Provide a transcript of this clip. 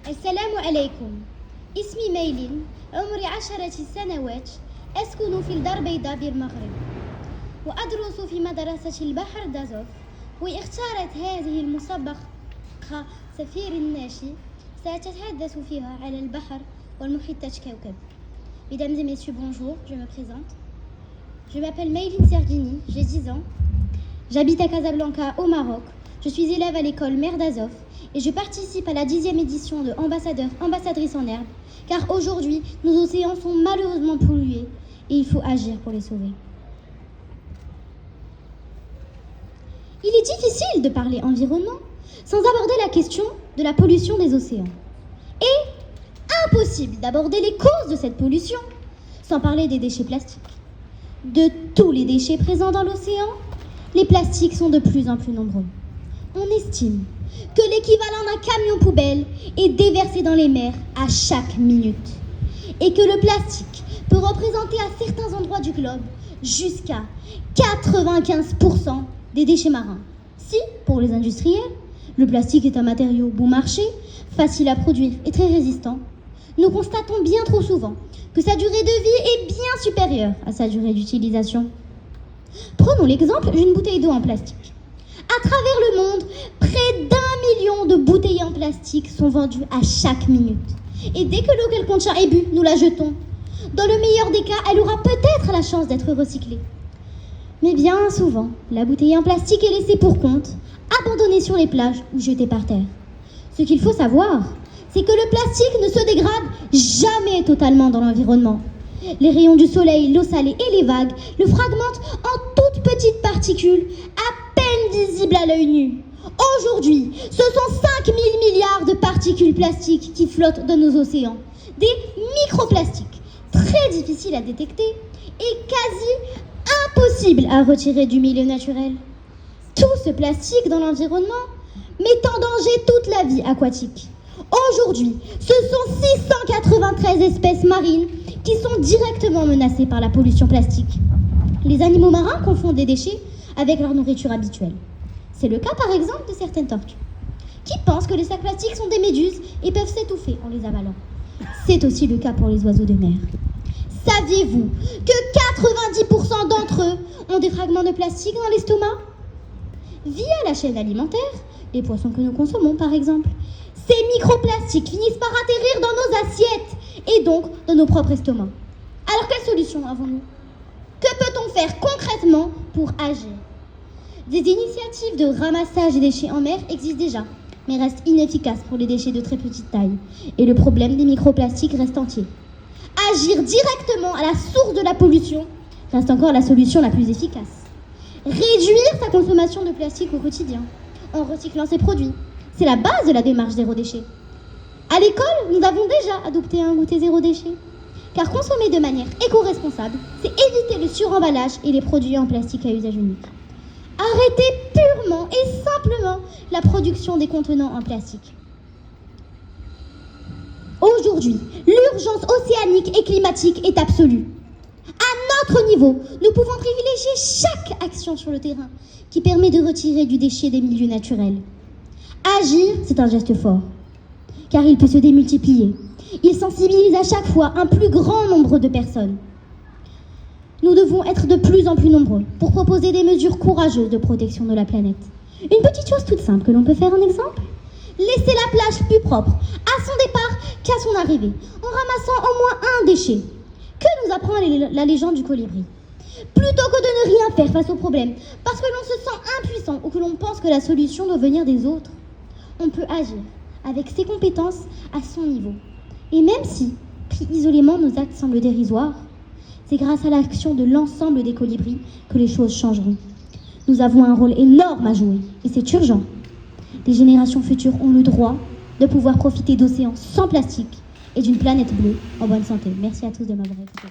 السلام عليكم. اسمي ميلين، عمري 10 سنوات، أسكن في الدار البيضاء بالمغرب، وأدرس في مدرسة البحر دازوف. واختارت هذه المسابقة سفير الناشي، سأتحدث فيها على البحر والمحيطات كوكب. Mesdames et messieurs, bonjour, je me présente. Je m'appelle Mayline Sergini, j'ai 10 ans. J'habite à Casablanca, au Maroc. Je suis élève à l'école Mer d'Azov et je participe à la 10e édition de Ambassadeurs, Ambassadrices en herbe, car aujourd'hui, nos océans sont malheureusement pollués et il faut agir pour les sauver. Il est difficile de parler environnement sans aborder la question de la pollution des océans. Et impossible d'aborder les causes de cette pollution sans parler des déchets plastiques. De tous les déchets présents dans l'océan, les plastiques sont de plus en plus nombreux. On estime que l'équivalent d'un camion poubelle est déversé dans les mers à chaque minute et que le plastique peut représenter à certains endroits du globe jusqu'à 95% des déchets marins. Si, pour les industriels, le plastique est un matériau bon marché, facile à produire et très résistant, nous constatons bien trop souvent que sa durée de vie est bien supérieure à sa durée d'utilisation. Prenons l'exemple d'une bouteille d'eau en plastique. À travers le monde, près d'1 million de bouteilles en plastique sont vendues à chaque minute. Et dès que l'eau qu'elle contient est bue, nous la jetons. Dans le meilleur des cas, elle aura peut-être la chance d'être recyclée. Mais bien souvent, la bouteille en plastique est laissée pour compte, abandonnée sur les plages ou jetée par terre. Ce qu'il faut savoir, c'est que le plastique ne se dégrade jamais totalement dans l'environnement. Les rayons du soleil, l'eau salée et les vagues le fragmentent en toutes petites particules, à peine visibles à l'œil nu. Aujourd'hui, ce sont 5 000 milliards de particules plastiques qui flottent dans nos océans. Des microplastiques, très difficiles à détecter et quasi impossibles à retirer du milieu naturel. Tout ce plastique dans l'environnement met en danger toute la vie aquatique. Aujourd'hui, ce sont 693 espèces marines qui sont directement menacées par la pollution plastique. Les animaux marins confondent des déchets avec leur nourriture habituelle. C'est le cas par exemple de certaines tortues, qui pensent que les sacs plastiques sont des méduses et peuvent s'étouffer en les avalant. C'est aussi le cas pour les oiseaux de mer. Saviez-vous que 90% d'entre eux ont des fragments de plastique dans l'estomac ? Via la chaîne alimentaire, les poissons que nous consommons par exemple, ces microplastiques finissent par atterrir dans nos assiettes et donc dans nos propres estomacs. Alors quelle solution avons-nous ? Que peut-on faire concrètement pour agir ? Des initiatives de ramassage des déchets en mer existent déjà, mais restent inefficaces pour les déchets de très petite taille. Et le problème des microplastiques reste entier. Agir directement à la source de la pollution reste encore la solution la plus efficace. Réduire sa consommation de plastique au quotidien, en recyclant ses produits. C'est la base de la démarche zéro déchet. À l'école, nous avons déjà adopté un goûter zéro déchet. Car consommer de manière éco-responsable, c'est éviter le suremballage et les produits en plastique à usage unique. Arrêter purement et simplement la production des contenants en plastique. Aujourd'hui, l'urgence océanique et climatique est absolue. À notre niveau, nous pouvons privilégier chaque action sur le terrain qui permet de retirer du déchet des milieux naturels. Agir, c'est un geste fort, car il peut se démultiplier. Il sensibilise à chaque fois un plus grand nombre de personnes. Nous devons être de plus en plus nombreux pour proposer des mesures courageuses de protection de la planète. Une petite chose toute simple que l'on peut faire en exemple : laisser la plage plus propre à son départ qu'à son arrivée, en ramassant au moins un déchet. Que nous apprend la légende du colibri ? Plutôt que de ne rien faire face au problème, parce que l'on se sent impuissant ou que l'on pense que la solution doit venir des autres, on peut agir avec ses compétences à son niveau. Et même si, pris isolément, nos actes semblent dérisoires, c'est grâce à l'action de l'ensemble des colibris que les choses changeront. Nous avons un rôle énorme à jouer, et c'est urgent. Les générations futures ont le droit de pouvoir profiter d'océans sans plastique et d'une planète bleue en bonne santé. Merci à tous de m'avoir écouté.